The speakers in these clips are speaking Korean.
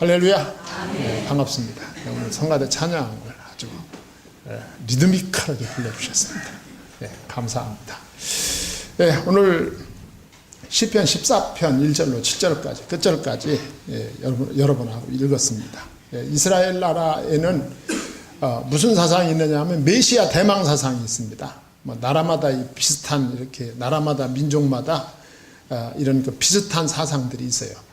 할렐루야. 네, 반갑습니다. 오늘 성가대 찬양을 아주 리드미컬하게 불러주셨습니다. 네, 감사합니다. 네, 오늘 시편 14편 1절로 7절까지 끝절까지 여러분하고 읽었습니다. 이스라엘 나라에는 무슨 사상이 있느냐 하면 메시아 대망 사상이 있습니다. 뭐 나라마다 비슷한 이렇게 나라마다 민족마다 이런 그 비슷한 사상들이 있어요.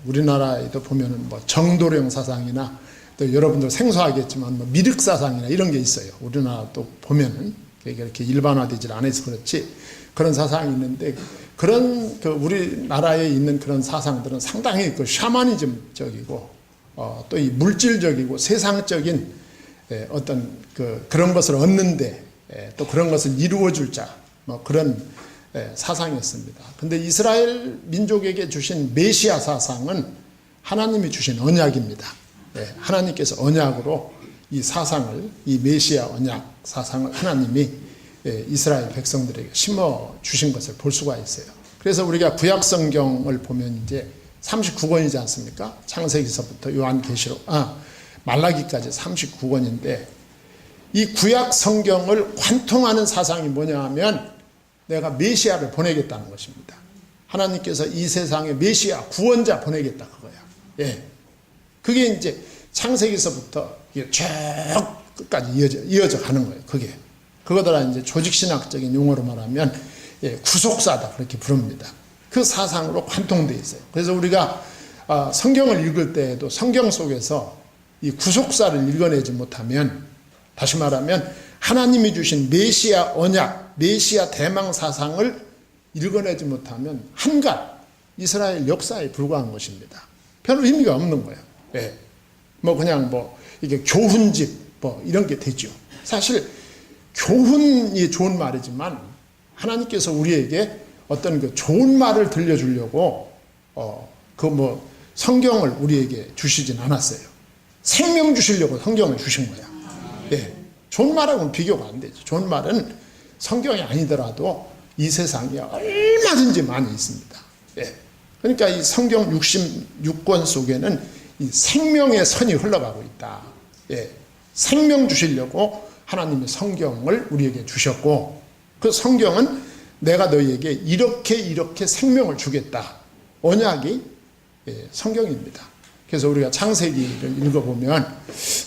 우리나라에도 보면은 뭐 정도령 사상이나 또 여러분들 생소하겠지만 뭐 미륵 사상이나 이런 게 있어요. 우리나라 또 보면은 이렇게 일반화되질 않아서 그렇지 그런 사상이 있는데 그런 그 우리나라에 있는 그런 사상들은 상당히 그 샤머니즘적이고 또 이 물질적이고 세상적인 어떤 그런 것을 얻는데 또 그런 것을 이루어줄 자 뭐 그런 사상이었습니다. 근데 이스라엘 민족에게 주신 메시아 사상은 하나님이 주신 언약입니다. 하나님께서 언약으로 이 사상을, 이 메시아 언약 사상을 하나님이 이스라엘 백성들에게 심어 주신 것을 볼 수가 있어요. 그래서 우리가 구약 성경을 보면 이제 39권이지 않습니까? 창세기서부터 요한계시록, 말라기까지 39권인데 이 구약 성경을 관통하는 사상이 뭐냐 하면 내가 메시아를 보내겠다는 것입니다. 하나님께서 이 세상에 메시아 구원자 보내겠다 그거야. 예. 그게 이제 창세기서부터 쭉 끝까지 이어져 가는 거예요. 그게. 그거더라 이제 조직신학적인 용어로 말하면 구속사다 그렇게 부릅니다. 그 사상으로 관통되어 있어요. 그래서 우리가 성경을 읽을 때에도 성경 속에서 이 구속사를 읽어내지 못하면 다시 말하면 하나님이 주신 메시아 언약, 메시아 대망 사상을 읽어내지 못하면 한갓 이스라엘 역사에 불과한 것입니다. 별로 의미가 없는 거예요. 예. 뭐 그냥 뭐 이게 교훈집 뭐 이런 게 되죠. 사실 교훈이 좋은 말이지만 하나님께서 우리에게 어떤 그 좋은 말을 들려주려고 그 뭐 성경을 우리에게 주시진 않았어요. 생명 주시려고 성경을 주신 거야. 예. 좋은 말하고는 비교가 안 되죠. 좋은 말은 성경이 아니더라도 이 세상에 얼마든지 많이 있습니다. 예. 그러니까 이 성경 66권 속에는 이 생명의 선이 흘러가고 있다. 예. 생명 주시려고 하나님의 성경을 우리에게 주셨고 그 성경은 내가 너희에게 이렇게 생명을 주겠다. 언약이 성경입니다. 그래서 우리가 창세기를 읽어보면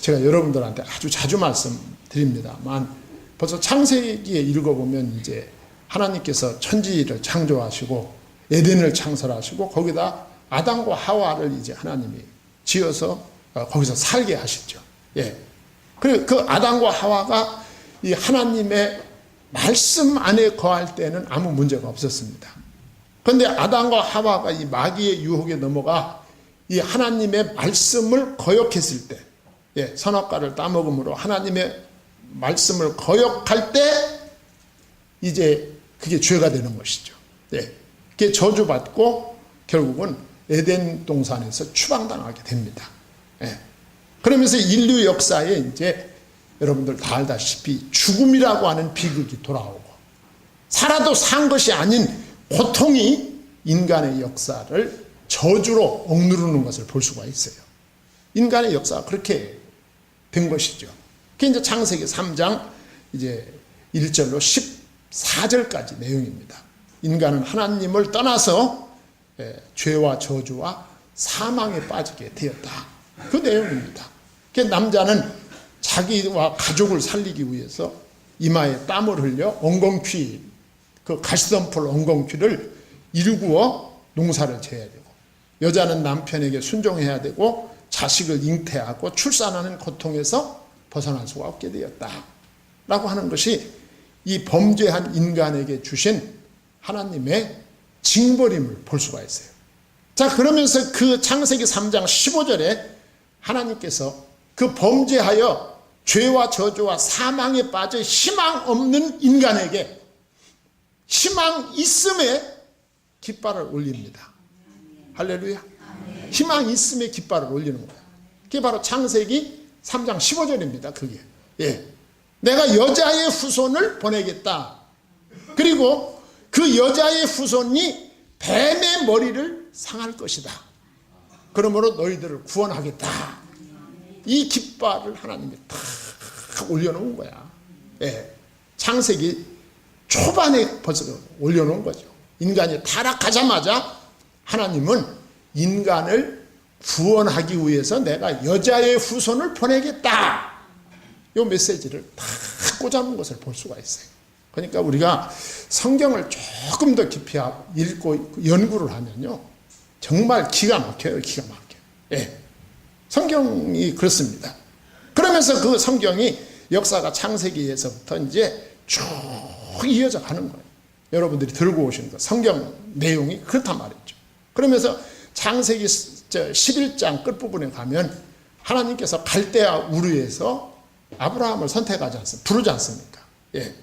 제가 여러분들한테 아주 자주 말씀드립니다만 벌써 창세기에 읽어보면 이제 하나님께서 천지를 창조하시고 에덴을 창설하시고 거기다 아담과 하와를 이제 하나님이 지어서 거기서 살게 하셨죠. 예. 그리고 그 아담과 하와가 이 하나님의 말씀 안에 거할 때는 아무 문제가 없었습니다. 그런데 아담과 하와가 이 마귀의 유혹에 넘어가 이 하나님의 말씀을 거역했을 때, 예, 선악과를 따먹음으로 하나님의 말씀을 거역할 때 이제 그게 죄가 되는 것이죠. 예. 그게 저주받고 결국은 에덴 동산에서 추방당하게 됩니다. 예. 그러면서 인류 역사에 이제 여러분들 다 알다시피 죽음이라고 하는 비극이 돌아오고 살아도 산 것이 아닌 고통이 인간의 역사를 저주로 억누르는 것을 볼 수가 있어요. 인간의 역사가 그렇게 된 것이죠. 그게 이제 창세기 3장 이제 1절로 14절까지 내용입니다. 인간은 하나님을 떠나서 죄와 저주와 사망에 빠지게 되었다. 그 내용입니다. 그 남자는 자기와 가족을 살리기 위해서 이마에 땀을 흘려 엉겅퀴, 그 가시덤불 엉겅퀴를 일구어 농사를 지어야 되고 여자는 남편에게 순종해야 되고 자식을 잉태하고 출산하는 고통에서 벗어날 수가 없게 되었다 라고 하는 것이 이 범죄한 인간에게 주신 하나님의 징벌임을 볼 수가 있어요. 자, 그러면서 그 창세기 3장 15절에 하나님께서 그 범죄하여 죄와 저주와 사망에 빠져 희망 없는 인간에게 희망 있음에 깃발을 올립니다. 할렐루야. 희망 있음에 깃발을 올리는 거예요. 그게 바로 창세기 3장 15절입니다. 그게. 예. 내가 여자의 후손을 보내겠다. 그리고 그 여자의 후손이 뱀의 머리를 상할 것이다. 그러므로 너희들을 구원하겠다. 이 깃발을 하나님이 탁 올려놓은 거야. 예. 창세기 초반에 벌써 올려놓은 거죠. 인간이 타락하자마자 하나님은 인간을 구원하기 위해서 내가 여자의 후손을 보내겠다. 이 메시지를 다 꽂아놓은 것을 볼 수가 있어요. 그러니까 우리가 성경을 조금 더 깊이 읽고 연구를 하면요, 정말 기가 막혀요. 기가 막혀요. 예. 성경이 그렇습니다. 그러면서 그 성경이 역사가 창세기에서부터 이제 쭉 이어져 가는 거예요. 여러분들이 들고 오신 거 성경 내용이 그렇단 말이죠. 그러면서 창세기 11장 끝부분에 가면 하나님께서 갈대아 우르에서 아브라함을 선택하지 않습니까? 부르지 않습니까? 예.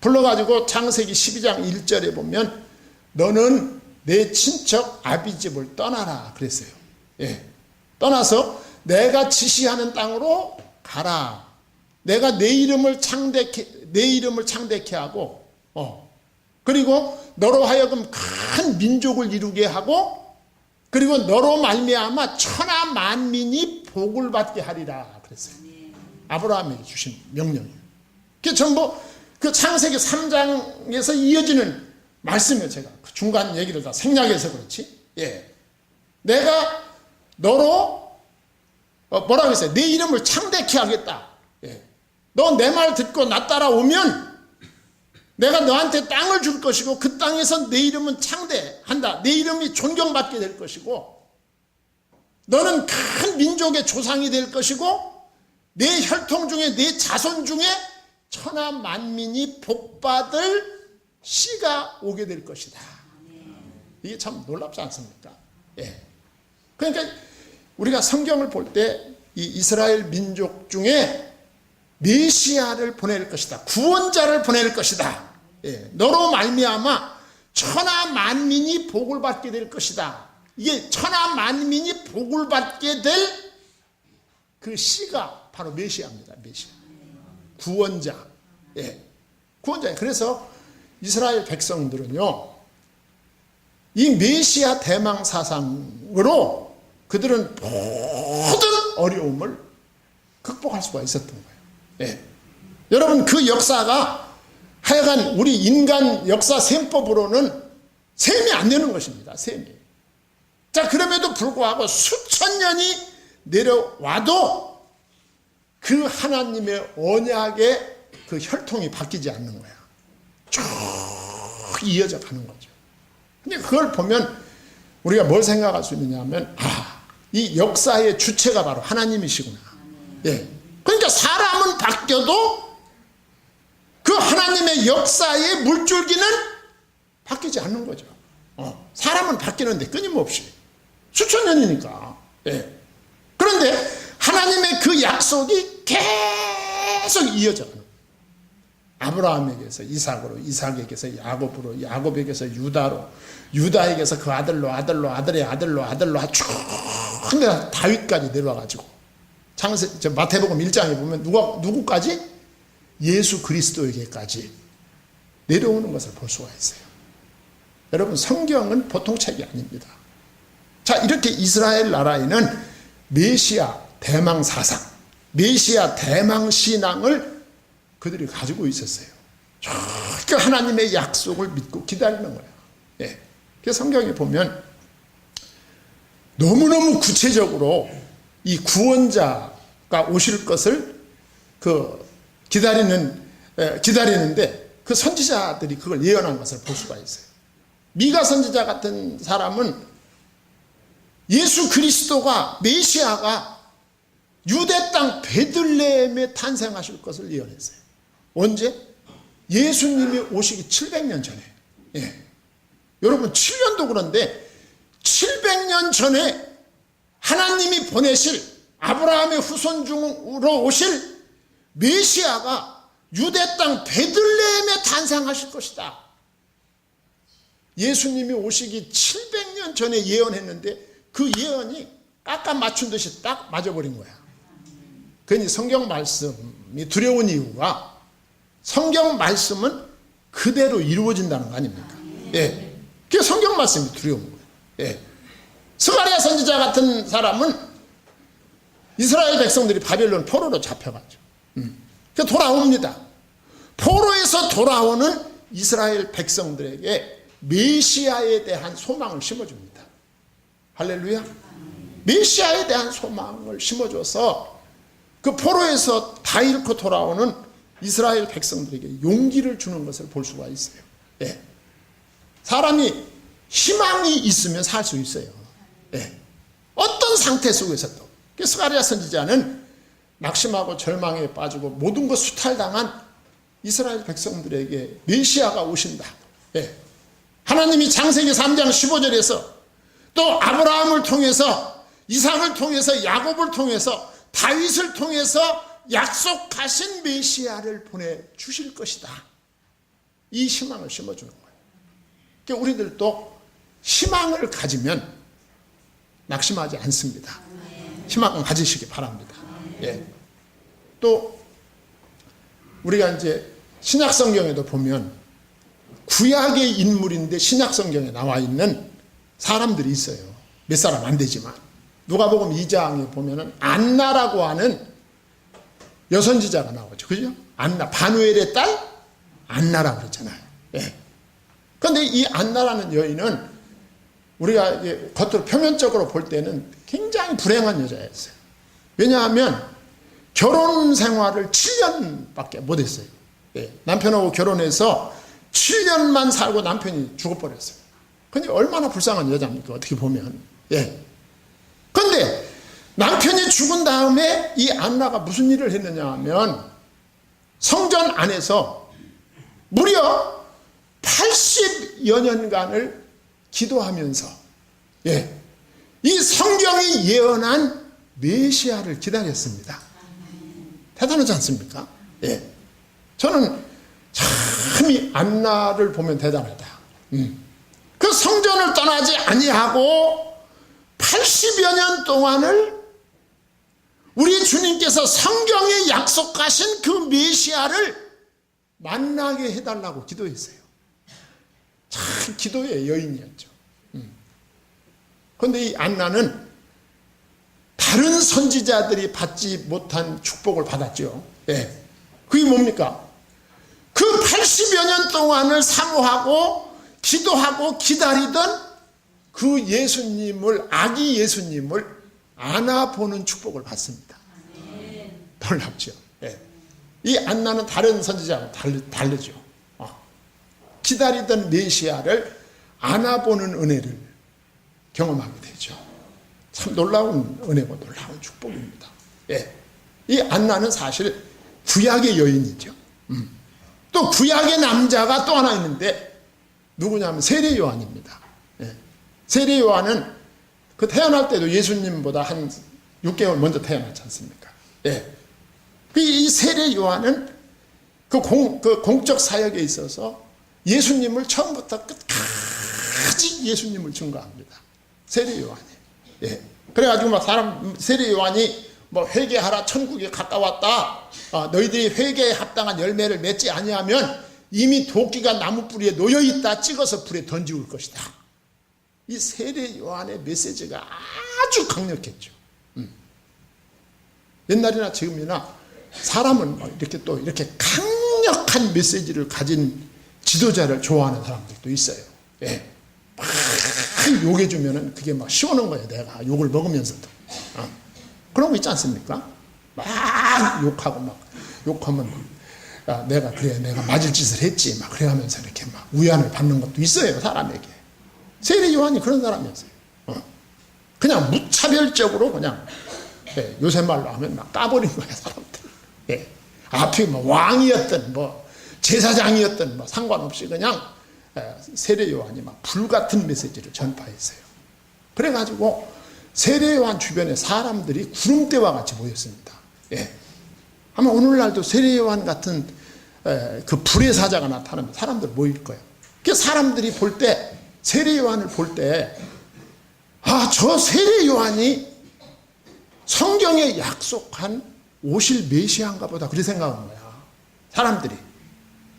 불러가지고 창세기 12장 1절에 보면 너는 내 친척 아비집을 떠나라 그랬어요. 예. 떠나서 내가 지시하는 땅으로 가라. 내가 내 이름을 창대케 하고, 그리고 너로 하여금 큰 민족을 이루게 하고, 그리고 너로 말미암아 천하 만민이 복을 받게 하리라 그랬어요. 아브라함에게 주신 명령이에요. 그게 전부 그 창세기 3장에서 이어지는 말씀이에요. 제가 그 중간 얘기를 다 생략해서 그렇지. 예. 내가 너로 뭐라고 했어요? 내 이름을 창대케 하겠다. 예. 너 내 말 듣고 나 따라오면 내가 너한테 땅을 줄 것이고 그 땅에서 내 이름은 창대한다. 내 이름이 존경받게 될 것이고 너는 큰 민족의 조상이 될 것이고 내 혈통 중에 내 자손 중에 천하 만민이 복받을 씨가 오게 될 것이다. 이게 참 놀랍지 않습니까? 예. 그러니까 우리가 성경을 볼 때 이 이스라엘 민족 중에 메시아를 보낼 것이다. 구원자를 보낼 것이다. 예. 너로 말미암아 천하 만민이 복을 받게 될 것이다. 이게 천하 만민이 복을 받게 될 그 씨가 바로 메시아입니다. 메시아. 구원자. 예. 구원자. 그래서 이스라엘 백성들은요, 이 메시아 대망 사상으로 그들은 모든 어려움을 극복할 수가 있었던 거예요. 예. 여러분, 그 역사가 하여간 우리 인간 역사 셈법으로는 셈이 안 되는 것입니다. 셈이. 자, 그럼에도 불구하고 수천 년이 내려와도 그 하나님의 언약의 그 혈통이 바뀌지 않는 거야. 쭉 이어져 가는 거죠. 근데 그걸 보면 우리가 뭘 생각할 수 있느냐면, 이 역사의 주체가 바로 하나님이시구나. 예. 그러니까 사람은 바뀌어도 그 하나님의 역사의 물줄기는 바뀌지 않는 거죠. 사람은 바뀌는데 끊임없이 수천 년이니까. 예. 그런데 하나님의 그 약속이 계속 이어져 가는 거예요. 아브라함에게서 이삭으로, 이삭에게서 야곱으로, 야곱에게서 유다로, 유다에게서 그 아들로, 아들의 아들로 쭉 다윗까지 내려와가지고 마태복음 1장에 보면 누구까지? 예수 그리스도에게까지 내려오는 것을 볼 수가 있어요. 여러분, 성경은 보통 책이 아닙니다. 자, 이렇게 이스라엘 나라에는 메시아 대망 사상, 메시아 대망 신앙을 그들이 가지고 있었어요. 그 하나님의 약속을 믿고 기다리는 거예요. 예. 그래서 성경에 보면 너무너무 구체적으로 이 구원자가 오실 것을 기다리는데 그 선지자들이 그걸 예언한 것을 볼 수가 있어요. 미가 선지자 같은 사람은 예수 그리스도가, 메시아가 유대 땅 베들레헴에 탄생하실 것을 예언했어요. 언제? 예수님이 오시기 700년 전에. 예. 여러분, 7년도 그런데 700년 전에 하나님이 보내실 아브라함의 후손 중으로 오실 메시아가 유대 땅 베들레헴에 탄생하실 것이다. 예수님이 오시기 700년 전에 예언했는데 그 예언이 깎아 맞춘 듯이 딱 맞아버린 거야. 그러니 성경 말씀이 두려운 이유가 성경 말씀은 그대로 이루어진다는 거 아닙니까? 예. 그게 성경 말씀이 두려운 거예요. 예. 스가랴 선지자 같은 사람은 이스라엘 백성들이 바벨론 포로로 잡혀가죠. 그 돌아옵니다. 포로에서 돌아오는 이스라엘 백성들에게 메시아에 대한 소망을 심어줍니다. 할렐루야. 메시아에 대한 소망을 심어줘서 그 포로에서 다 잃고 돌아오는 이스라엘 백성들에게 용기를 주는 것을 볼 수가 있어요. 예. 사람이 희망이 있으면 살 수 있어요. 예. 어떤 상태 속에서도. 스가랴 선지자는 낙심하고 절망에 빠지고 모든 것 수탈당한 이스라엘 백성들에게 메시아가 오신다. 예. 하나님이 창세기 3장 15절에서 또 아브라함을 통해서 이삭을 통해서 야곱을 통해서 다윗을 통해서 약속하신 메시아를 보내주실 것이다. 이 희망을 심어주는 거예요. 그러니까 우리들도 희망을 가지면 낙심하지 않습니다. 희망을 가지시기 바랍니다. 예. 또 우리가 이제 신약 성경에도 보면 구약의 인물인데 신약 성경에 나와 있는 사람들이 있어요. 몇 사람 안 되지만 누가복음 2장에 보면은 안나라고 하는 여선지자가 나오죠. 그죠? 안나, 바누엘의 딸 안나라고 그랬잖아요. 예. 그런데 이 안나라는 여인은 우리가 겉으로 표면적으로 볼 때는 굉장히 불행한 여자였어요. 왜냐하면 결혼 생활을 7년밖에 못했어요. 예. 남편하고 결혼해서 7년만 살고 남편이 죽어버렸어요. 근데 얼마나 불쌍한 여자입니까? 어떻게 보면. 예. 근데 남편이 죽은 다음에 이 안나가 무슨 일을 했느냐 하면 성전 안에서 무려 80여 년간을 기도하면서 예, 이 성경이 예언한 메시아를 기다렸습니다. 대단하지 않습니까? 예. 저는 참 이 안나를 보면 대단하다. 그 성전을 떠나지 아니하고 80여 년 동안을 우리 주님께서 성경에 약속하신 그 메시아를 만나게 해달라고 기도했어요. 참 기도의 여인이었죠. 그런데 이 안나는 다른 선지자들이 받지 못한 축복을 받았죠. 예. 그게 뭡니까? 그 80여 년 동안을 사모하고 기도하고 기다리던 그 예수님을, 아기 예수님을 안아보는 축복을 받습니다. 놀랍죠. 예. 이 안나는 다른 선지자와 다르죠. 기다리던 메시아를 안아보는 은혜를 경험하게 되죠. 참 놀라운 은혜고 놀라운 축복입니다. 예. 이 안나는 사실 구약의 여인이죠. 또 구약의 남자가 또 하나 있는데 누구냐면 세례 요한입니다. 예. 세례 요한은 그 태어날 때도 예수님보다 한 6개월 먼저 태어났지 않습니까? 예. 이 세례 요한은 그 공적 사역에 있어서 예수님을 처음부터 끝까지 예수님을 증거합니다. 세례 요한이. 예. 그래가지고 막 세례 요한이 뭐 회개하라, 천국에 가까웠다. 너희들이 회개에 합당한 열매를 맺지 아니하면 이미 도끼가 나무 뿌리에 놓여 있다. 찍어서 불에 던지울 것이다. 이 세례 요한의 메시지가 아주 강력했죠. 옛날이나 지금이나 사람은 이렇게 또 이렇게 강력한 메시지를 가진 지도자를 좋아하는 사람들도 있어요. 예. 막 욕해주면은 그게 막 시원한 거예요. 내가 욕을 먹으면서도. 그런 거 있지 않습니까? 막 욕하고 막 욕하면 막, 내가 맞을 짓을 했지. 막 그래 하면서 이렇게 막 위안을 받는 것도 있어요. 사람에게. 세례 요한이 그런 사람이었어요. 그냥 무차별적으로 그냥 예, 요새 말로 하면 막 까버린 거예요. 사람들. 예. 앞이 뭐 왕이었든 뭐 제사장이었든 뭐 상관없이 그냥 세례 요한이 막 불같은 메시지를 전파했어요. 그래가지고 세례 요한 주변에 사람들이 구름대와 같이 모였습니다. 예. 아마 오늘날도 세례 요한 같은 그 불의 사자가 나타나면 사람들 모일 거예요. 그 사람들이 볼 때 세례 요한을 볼 때 저 세례 요한이 성경에 약속한 오실 메시아인가 보다 그렇게 생각한 거야. 사람들이.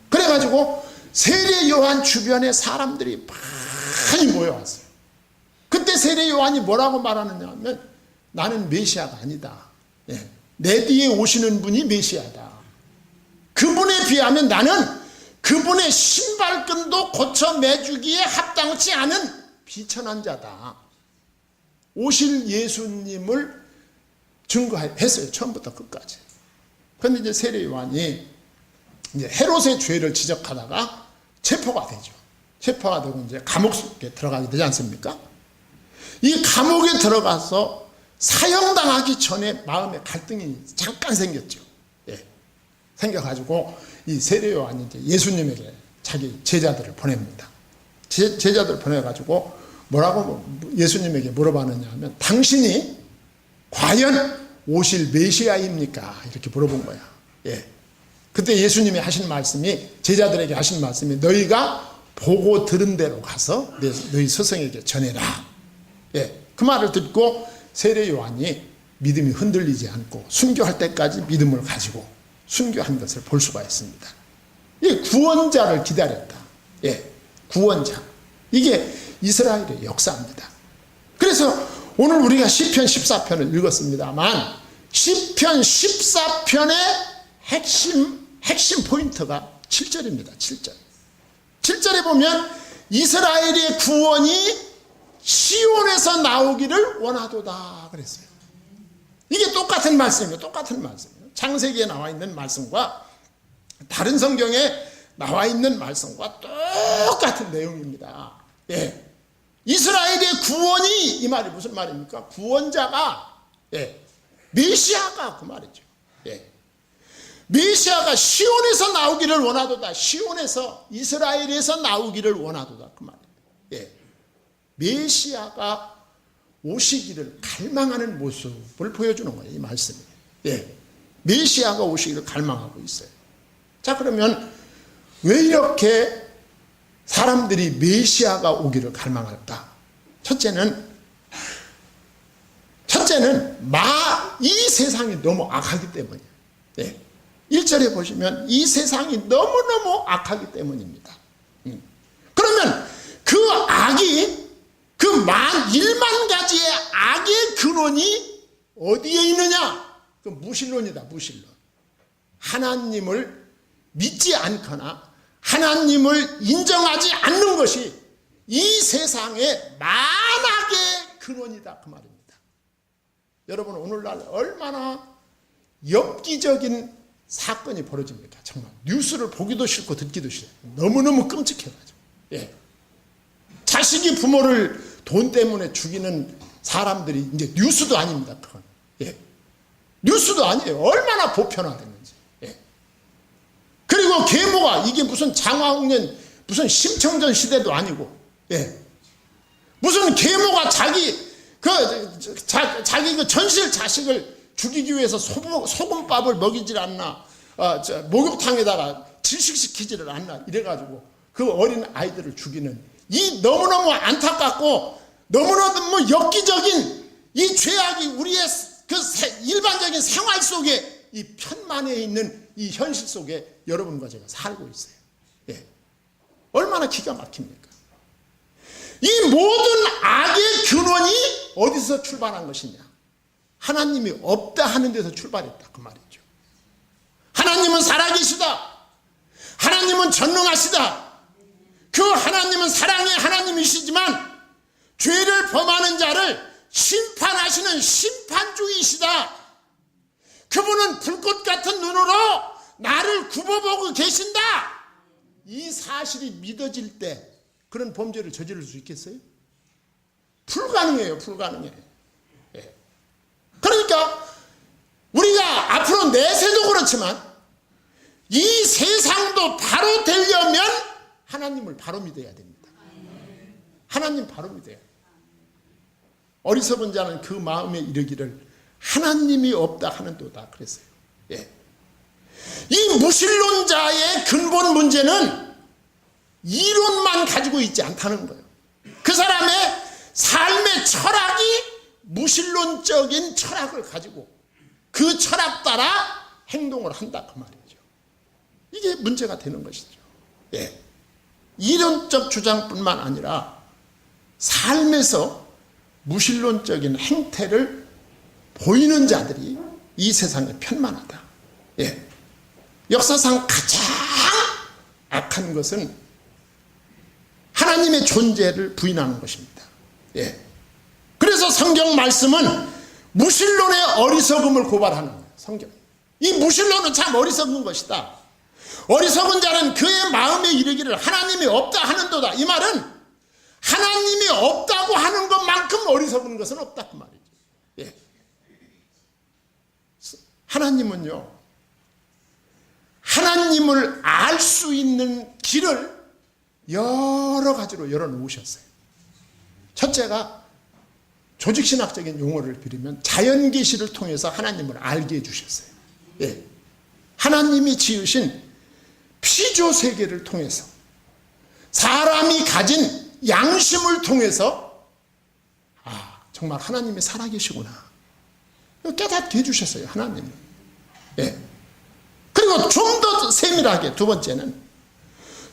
그래가지고 세례 요한 주변에 사람들이 많이 모여왔어요. 그때 세례 요한이 뭐라고 말하느냐 하면 나는 메시아가 아니다. 예. 내 뒤에 오시는 분이 메시아다. 그분에 비하면 나는 그분의 신발끈도 고쳐 매주기에 합당치 않은 비천한 자다. 오실 예수님을 증거했어요. 처음부터 끝까지. 그런데 이제 세례 요한이 이제 헤롯의 죄를 지적하다가 체포가 되죠. 체포가 되고 이제 감옥에 들어가게 되지 않습니까? 이 감옥에 들어가서 사형당하기 전에 마음에 갈등이 잠깐 생겼죠. 예. 생겨가지고 이 세례 요한이 이제 예수님에게 자기 제자들을 보냅니다. 제자들을 보내가지고 뭐라고 예수님에게 물어봤느냐 하면 당신이 과연 오실 메시아입니까? 이렇게 물어본 거야. 예. 그때 예수님이 하신 말씀이 제자들에게 하신 말씀이 너희가 보고 들은 대로 가서 너희 스승에게 전해라. 예. 그 말을 듣고 세례 요한이 믿음이 흔들리지 않고 순교할 때까지 믿음을 가지고 순교한 것을 볼 수가 있습니다. 이 구원자를 기다렸다. 예. 구원자. 이게 이스라엘의 역사입니다. 그래서 오늘 우리가 시편 14편을 읽었습니다만 시편 14편의 핵심 포인트가 7절입니다. 7절. 7절에 보면 이스라엘의 구원이 시온에서 나오기를 원하도다 그랬어요. 이게 똑같은 말씀이에요. 똑같은 말씀이에요. 창세기에 나와 있는 말씀과 다른 성경에 나와 있는 말씀과 똑같은 내용입니다. 예. 이스라엘의 구원이 이 말이 무슨 말입니까? 구원자가 메시아가 그 말이죠. 예. 메시아가 시온에서 나오기를 원하도다. 시온에서 이스라엘에서 나오기를 원하도다 그 말이에요. 예. 메시아가 오시기를 갈망하는 모습을 보여주는 거예요. 이 말씀이. 예. 메시아가 오시기를 갈망하고 있어요. 자, 그러면 왜 이렇게 사람들이 메시아가 오기를 갈망할까? 첫째는 이 세상이 너무 악하기 때문이에요. 예. 1절에 보시면 이 세상이 너무너무 악하기 때문입니다. 그러면 그 악이 그 1만 가지의 악의 근원이 어디에 있느냐? 그 무신론이다. 무신론. 하나님을 믿지 않거나 하나님을 인정하지 않는 것이 이 세상의 만악의 근원이다 그 말입니다. 여러분 오늘날 얼마나 엽기적인 사건이 벌어집니까? 정말 뉴스를 보기도 싫고 듣기도 싫어요. 너무너무 끔찍해가지고. 예. 자식이 부모를 돈 때문에 죽이는 사람들이 이제 뉴스도 아닙니다. 그건. 예. 뉴스도 아니에요. 얼마나 보편화됐는지. 예. 그리고 계모가 이게 무슨 장화홍련 무슨 심청전 시대도 아니고, 예. 무슨 계모가 자기 그 전실 자식을 죽이기 위해서 소금밥을 먹이질 않나, 목욕탕에다가 질식시키지를 않나 이래가지고 그 어린 아이들을 죽이는 이 너무너무 안타깝고 너무너무 엽기적인 이 죄악이 우리의 그 일반적인 생활 속에 이 편만에 있는 이 현실 속에 여러분과 제가 살고 있어요. 예. 얼마나 기가 막힙니까? 이 모든 악의 근원이 어디서 출발한 것이냐? 하나님이 없다 하는 데서 출발했다 그 말이죠. 하나님은 살아계시다. 하나님은 전능하시다. 그 하나님은 사랑의 하나님이시지만 죄를 범하는 자를 심판하시는 심판주이시다. 그분은 불꽃 같은 눈으로 나를 굽어보고 계신다. 이 사실이 믿어질 때 그런 범죄를 저지를 수 있겠어요? 불가능해요. 불가능해. 예. 그러니까 우리가 앞으로 내세도 그렇지만 이 세상도 바로 되려면 하나님을 바로 믿어야 됩니다. 하나님 바로 믿어야 돼요. 어리석은 자는 그 마음에 이르기를 하나님이 없다 하는도다 그랬어요. 예. 이 무신론자의 근본 문제는 이론만 가지고 있지 않다는 거예요. 그 사람의 삶의 철학이 무신론적인 철학을 가지고 그 철학 따라 행동을 한다 그 말이죠. 이게 문제가 되는 것이죠. 예. 이론적 주장뿐만 아니라 삶에서 무신론적인 행태를 보이는 자들이 이 세상에 편만하다. 예. 역사상 가장 악한 것은 하나님의 존재를 부인하는 것입니다. 예. 그래서 성경 말씀은 무신론의 어리석음을 고발하는 거예요. 성경. 이 무신론은 참 어리석은 것이다. 어리석은 자는 그의 마음에 이르기를 하나님이 없다 하는도다. 이 말은 하나님이 없다고 하는 것만큼 어리석은 것은 없다 그 말이죠. 예. 하나님은요, 하나님을 알 수 있는 길을 여러 가지로 열어놓으셨어요. 첫째가 조직신학적인 용어를 빌리면 자연계시를 통해서 하나님을 알게 해주셨어요. 예. 하나님이 지으신 피조세계를 통해서 사람이 가진 양심을 통해서 정말 하나님이 살아계시구나 깨닫게 해주셨어요. 하나님은. 예. 그리고 좀 더 세밀하게 두 번째는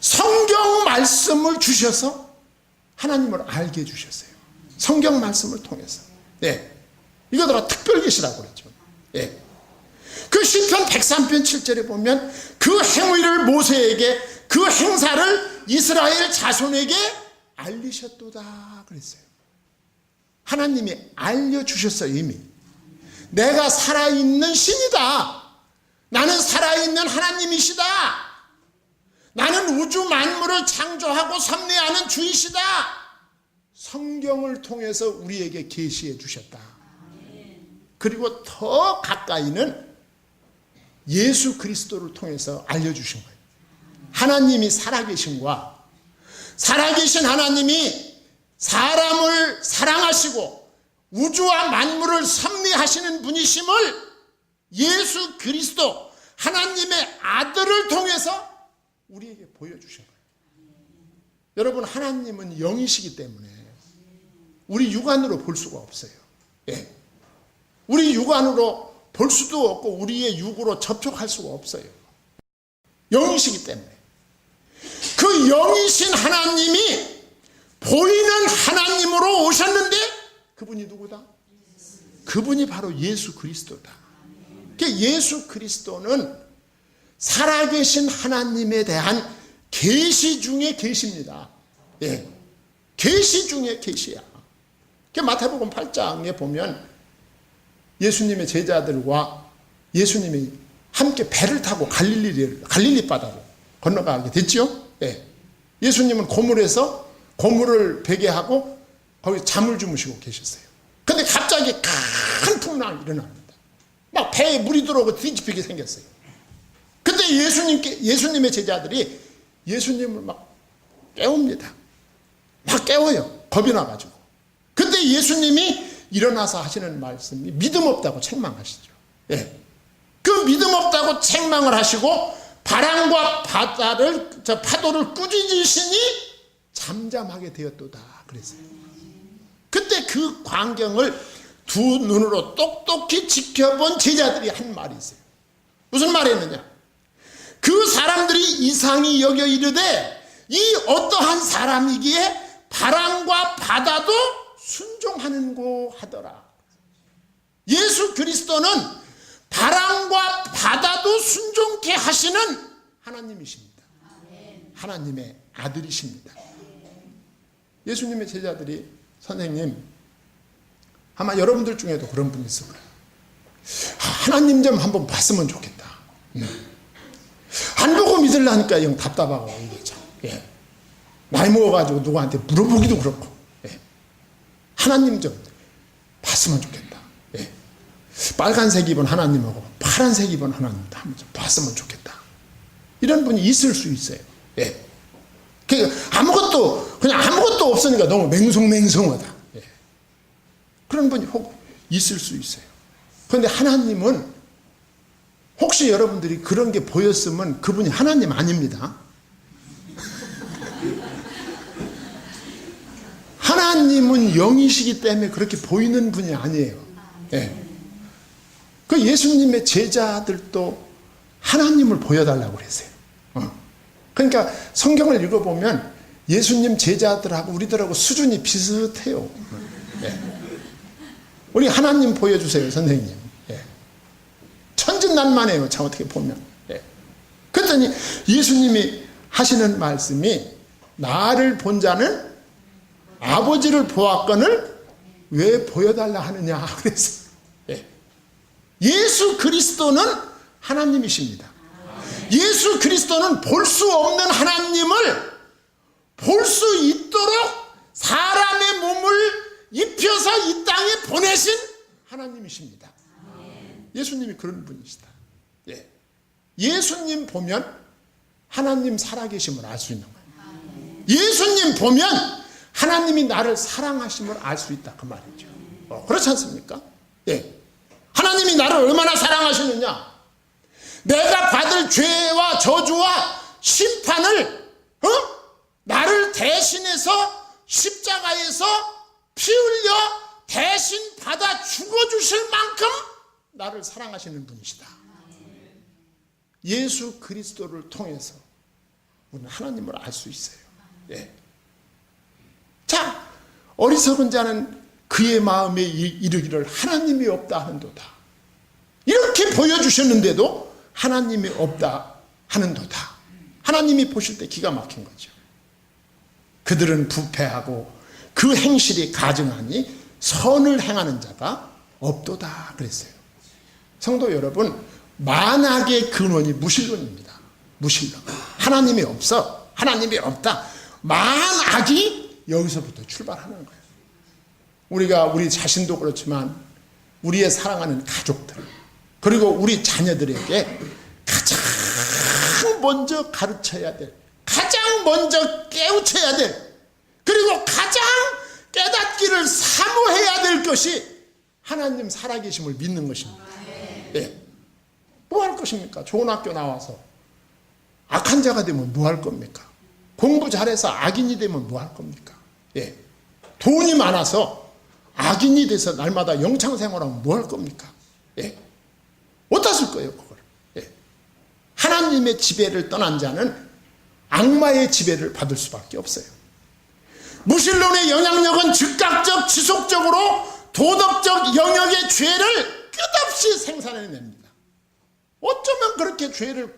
성경 말씀을 주셔서 하나님을 알게 해주셨어요. 성경 말씀을 통해서. 예. 이거더라 특별계시라고 그러죠. 예. 그 시편 103편 7절에 보면 그 행위를 모세에게 그 행사를 이스라엘 자손에게 알리셨도다 그랬어요. 하나님이 알려주셨어요. 이미 내가 살아있는 신이다. 나는 살아있는 하나님이시다. 나는 우주 만물을 창조하고 섭리하는 주이시다. 성경을 통해서 우리에게 계시해 주셨다. 그리고 더 가까이는 예수 그리스도를 통해서 알려주신 거예요. 하나님이 살아계신과 살아계신 하나님이 사람을 사랑하시고 우주와 만물을 섭리하시는 분이심을 예수 그리스도 하나님의 아들을 통해서 우리에게 보여주신 거예요. 여러분, 하나님은 영이시기 때문에 우리 육안으로 볼 수가 없어요. 예. 우리 육안으로 볼 수도 없고 우리의 육으로 접촉할 수가 없어요. 영이시기 때문에. 그 영이신 하나님이 보이는 하나님으로 오셨는데 그분이 누구다? 그분이 바로 예수 그리스도다. 예수 그리스도는 살아계신 하나님에 대한 계시 중의 계시입니다. 예. 계시 중의 계시야. 마태복음 8장에 보면 예수님의 제자들과 예수님이 함께 배를 타고 갈릴리 바다로 건너가게 됐죠. 예. 예수님은 고물에서 고물을 베게 하고 거기 잠을 주무시고 계셨어요. 근데 갑자기 큰 풍랑이 일어납니다. 막 배에 물이 들어오고 뒤집히게 생겼어요. 근데 예수님의 제자들이 예수님을 막 깨웁니다. 막 깨워요. 겁이 나가지고. 근데 예수님이 일어나서 하시는 말씀이 믿음 없다고 책망하시죠. 예. 그 믿음 없다고 책망을 하시고 바람과 파도를 꾸짖으시니 잠잠하게 되었도다 그랬어요. 그때 그 광경을 두 눈으로 똑똑히 지켜본 제자들이 한 말이 있어요. 무슨 말이었느냐? 그 사람들이 이상히 여겨 이르되 이 어떠한 사람이기에 바람과 바다도 순종하는고 하더라. 예수 그리스도는 바람과 바다도 순종케 하시는 하나님이십니다. 하나님의 아들이십니다. 예수님의 제자들이 선생님, 아마 여러분들 중에도 그런 분이 있을 거예요. 하나님 좀 한번 봤으면 좋겠다. 안 보고 믿으려니까 영 답답하고 이게 참. 예. 나이 먹어가지고 누구한테 물어보기도 그렇고. 예. 하나님 좀 봤으면 좋겠다. 예. 빨간색 입은 하나님하고 파란색 입은 하나님 한번 좀 봤으면 좋겠다. 이런 분이 있을 수 있어요. 예. 그냥 아무것도 없으니까 너무 맹성맹성하다. 예. 그런 분이 혹 있을 수 있어요. 그런데 하나님은 혹시 여러분들이 그런 게 보였으면 그분이 하나님 아닙니다. 하나님은 영이시기 때문에 그렇게 보이는 분이 아니에요. 예. 그 예수님의 제자들도 하나님을 보여달라고 그랬어요. 그러니까 성경을 읽어보면 예수님 제자들하고 우리들하고 수준이 비슷해요. 예. 우리 하나님 보여주세요, 선생님. 예. 천진난만해요, 참 어떻게 보면. 예. 그랬더니 예수님이 하시는 말씀이 나를 본 자는 아버지를 보았거늘 왜 보여달라 하느냐 그랬어요. 예. 예수 그리스도는 하나님이십니다. 예수 그리스도는 볼 수 없는 하나님을 볼 수 있도록 사람의 몸을 입혀서 이 땅에 보내신 하나님이십니다. 예수님이 그런 분이시다. 예. 예수님 보면 하나님 살아계심을 알 수 있는 거예요. 예수님 보면 하나님이 나를 사랑하심을 알 수 있다 그 말이죠. 그렇지 않습니까? 예. 하나님이 나를 얼마나 사랑하시느냐, 내가 받을 죄와 저주와 심판을 나를 대신해서 십자가에서 피 흘려 대신 받아 죽어주실 만큼 나를 사랑하시는 분이시다. 예수 그리스도를 통해서 우리는 하나님을 알 수 있어요. 예. 자, 어리석은 자는 그의 마음에 이르기를 하나님이 없다 하는도다. 이렇게 보여주셨는데도 하나님이 없다 하는도다. 하나님이 보실 때 기가 막힌 거죠. 그들은 부패하고 그 행실이 가증하니 선을 행하는 자가 없도다 그랬어요. 성도 여러분, 만악의 근원이 무신론입니다. 무신론. 하나님이 없어. 하나님이 없다. 만악이 여기서부터 출발하는 거예요. 우리가 우리 자신도 그렇지만 우리의 사랑하는 가족들, 그리고 우리 자녀들에게 가장 먼저 가르쳐야 될, 가장 먼저 깨우쳐야 될, 그리고 가장 깨닫기를 사모해야 될 것이 하나님 살아계심을 믿는 것입니다. 예. 뭐 할 것입니까? 좋은 학교 나와서 악한 자가 되면 뭐 할 겁니까? 공부 잘해서 악인이 되면 뭐 할 겁니까? 예. 돈이 많아서 악인이 돼서 날마다 영창생활하면 뭐 할 겁니까? 예. 어디다 쓸 거예요, 그걸? 예. 하나님의 지배를 떠난 자는 악마의 지배를 받을 수밖에 없어요. 무신론의 영향력은 즉각적, 지속적으로 도덕적 영역의 죄를 끝없이 생산해냅니다. 어쩌면 그렇게 죄를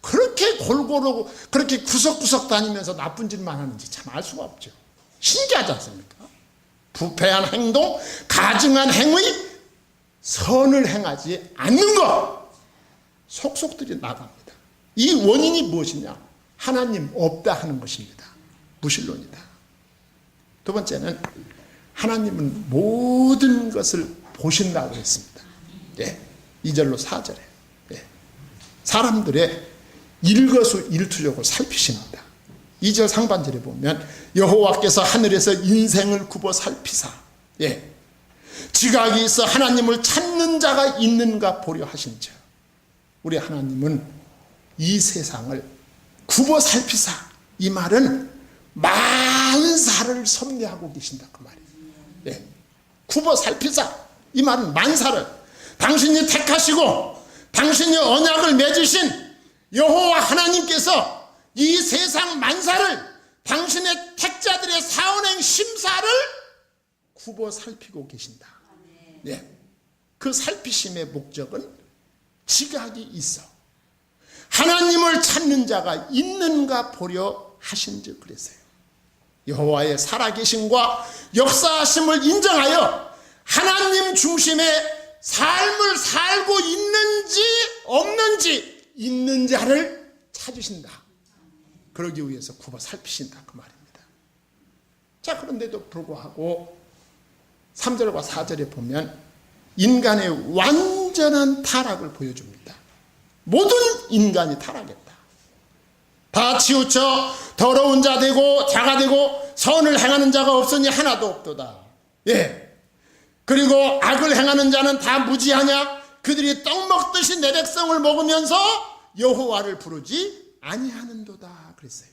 그렇게 구석구석 다니면서 나쁜 짓만 하는지 참 알 수가 없죠. 신기하지 않습니까? 부패한 행동, 가증한 행위, 선을 행하지 않는 것, 속속들이 나갑니다. 이 원인이 무엇이냐? 하나님 없다 하는 것입니다. 무신론이다. 두 번째는 하나님은 모든 것을 보신다고 했습니다. 예. 2절로 4절에 예. 사람들의 일거수일투족을 살피십니다. 2절 상반절에 보면 여호와께서 하늘에서 인생을 굽어 살피사 예. 지각이 있어 하나님을 찾는 자가 있는가 보려 하신즉, 우리 하나님은 이 세상을 굽어 살피사, 이 말은 만사를 섭리하고 계신다 그 말이에요. 예. 굽어 살피사, 이 말은 만사를, 당신이 택하시고 당신이 언약을 맺으신 여호와 하나님께서 이 세상 만사를, 당신의 택자들의 사언행 심사를 굽어 살피고 계신다. 예. 그 살피심의 목적은 지각이 있어 하나님을 찾는 자가 있는가 보려 하신즉 그랬어요. 여호와의 살아계심과 역사하심을 인정하여 하나님 중심의 삶을 살고 있는지 없는지 있는 자를 찾으신다. 그러기 위해서 굽어 살피신다 그 말입니다. 자, 그런데도 불구하고 3절과 4절에 보면 인간의 완전한 타락을 보여줍니다. 모든 인간이 타락했다. 다 치우쳐 더러운 자 되고 자가 되고 선을 행하는 자가 없으니 하나도 없도다. 예. 그리고 악을 행하는 자는 다 무지하냐? 그들이 떡 먹듯이 내 백성을 먹으면서 여호와를 부르지 아니하는도다 그랬어요.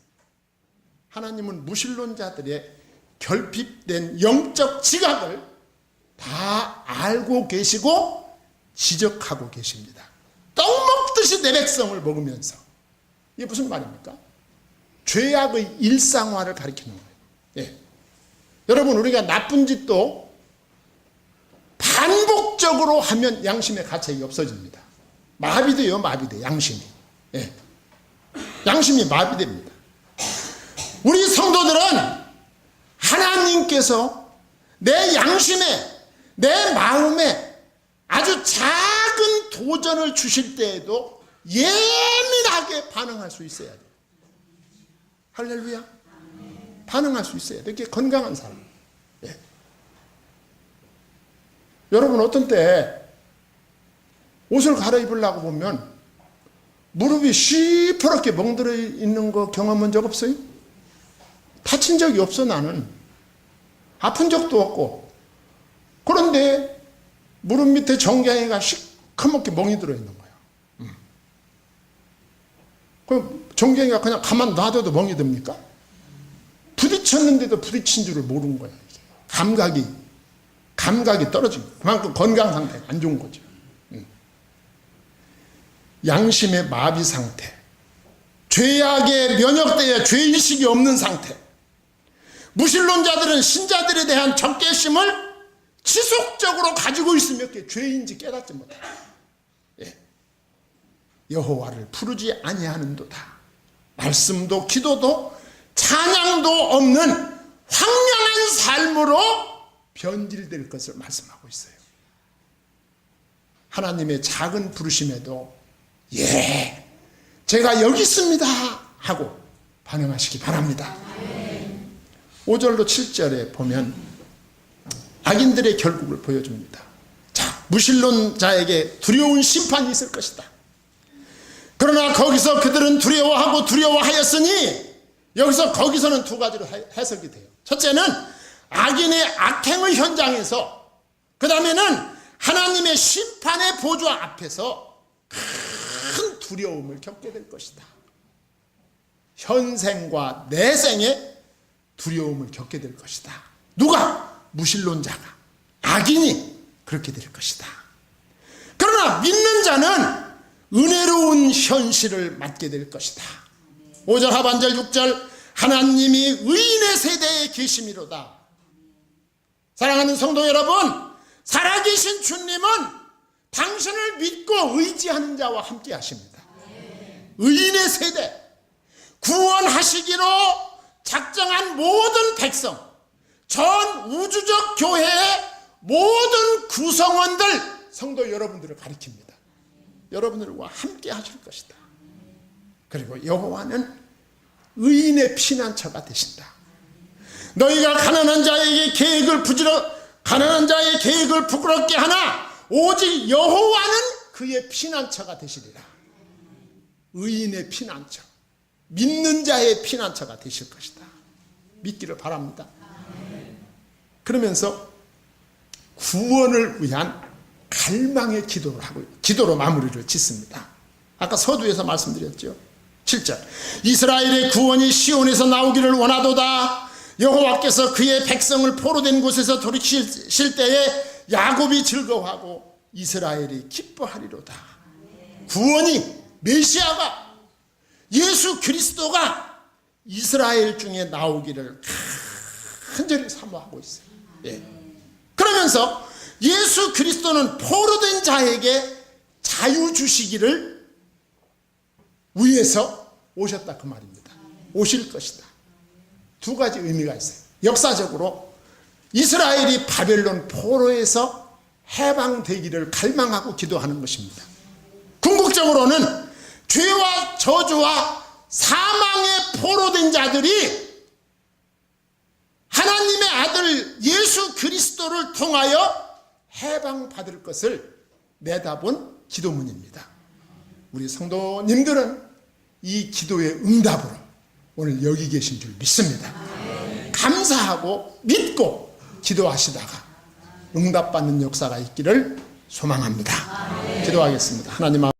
하나님은 무신론자들의 결핍된 영적 지각을 다 알고 계시고 지적하고 계십니다. 떡 먹듯이 내 백성을 먹으면서, 이게 무슨 말입니까? 죄악의 일상화를 가리키는 거예요. 예. 여러분, 우리가 나쁜 짓도 반복적으로 하면 양심의 가책이 없어집니다. 마비돼요, 마비돼, 양심이. 예. 양심이 마비됩니다. 우리 성도들은 하나님께서 내 양심에, 내 마음에 아주 작은 도전을 주실 때에도 예민하게 반응할 수 있어야 돼요. 할렐루야. 반응할 수 있어야 돼요. 이렇게 건강한 사람. 예. 여러분, 어떤 때 옷을 갈아입으려고 보면 무릎이 시퍼렇게 멍들어 있는 거 경험한 적 없어요? 다친 적이 없어, 나는. 아픈 적도 없고. 그런데 무릎 밑에 정갱이가 시커멓게 멍이 들어있는 거야. 그럼 정갱이가 그냥 가만 놔둬도 멍이 듭니까? 부딪혔는데도 부딪힌 줄을 모르는 거야. 감각이 떨어진 거야. 그만큼 건강 상태가 안 좋은 거죠. 양심의 마비 상태, 죄악에 면역되어 죄의식이 없는 상태. 무신론자들은 신자들에 대한 적개심을 지속적으로 가지고 있으며 죄인지 깨닫지 못해. 예. 여호와를 부르지 아니하는도다. 말씀도 기도도 찬양도 없는 황량한 삶으로 변질될 것을 말씀하고 있어요. 하나님의 작은 부르심에도 예, 제가 여기 있습니다 하고 반응하시기 바랍니다. 5절로 7절에 보면 악인들의 결국을 보여줍니다. 자, 무신론자에게 두려운 심판이 있을 것이다. 그러나 거기서 그들은 두려워하고 두려워하였으니, 여기서 거기서는 두 가지로 해석이 돼요. 첫째는 악인의 악행의 현장에서, 그 다음에는 하나님의 심판의 보좌 앞에서 큰 두려움을 겪게 될 것이다. 현생과 내생의 두려움을 겪게 될 것이다. 누가? 무신론자가, 악인이 그렇게 될 것이다. 그러나 믿는 자는 은혜로운 현실을 맞게 될 것이다. 5절 하반절 6절 하나님이 의인의 세대에 계심이로다. 사랑하는 성도 여러분, 살아계신 주님은 당신을 믿고 의지하는 자와 함께 하십니다. 의인의 세대, 구원하시기로 작정한 모든 백성, 전 우주적 교회의 모든 구성원들, 성도 여러분들을 가리킵니다. 여러분들과 함께 하실 것이다. 그리고 여호와는 의인의 피난처가 되신다. 너희가 가난한 자의 계획을 부끄럽게 하나 오직 여호와는 그의 피난처가 되시리라. 의인의 피난처, 믿는 자의 피난처가 되실 것이다. 믿기를 바랍니다. 그러면서 구원을 위한 갈망의 기도를 하고 기도로 마무리를 짓습니다. 아까 서두에서 말씀드렸죠. 7절 이스라엘의 구원이 시온에서 나오기를 원하도다. 여호와께서 그의 백성을 포로된 곳에서 돌이키실 때에 야곱이 즐거워하고 이스라엘이 기뻐하리로다. 구원이, 메시아가, 예수 그리스도가 이스라엘 중에 나오기를 간절히 사모하고 있어요. 예. 그러면서 예수 그리스도는 포로된 자에게 자유 주시기를 위해서 오셨다, 그 말입니다. 오실 것이다. 두 가지 의미가 있어요. 역사적으로 이스라엘이 바벨론 포로에서 해방되기를 갈망하고 기도하는 것입니다. 궁극적으로는 죄와 저주와 사망에 포로된 자들이 하나님의 아들 예수 그리스도를 통하여 해방받을 것을 내다본 기도문입니다. 우리 성도님들은 이 기도의 응답으로 오늘 여기 계신 줄 믿습니다. 감사하고 믿고 기도하시다가 응답받는 역사가 있기를 소망합니다. 기도하겠습니다. 하나님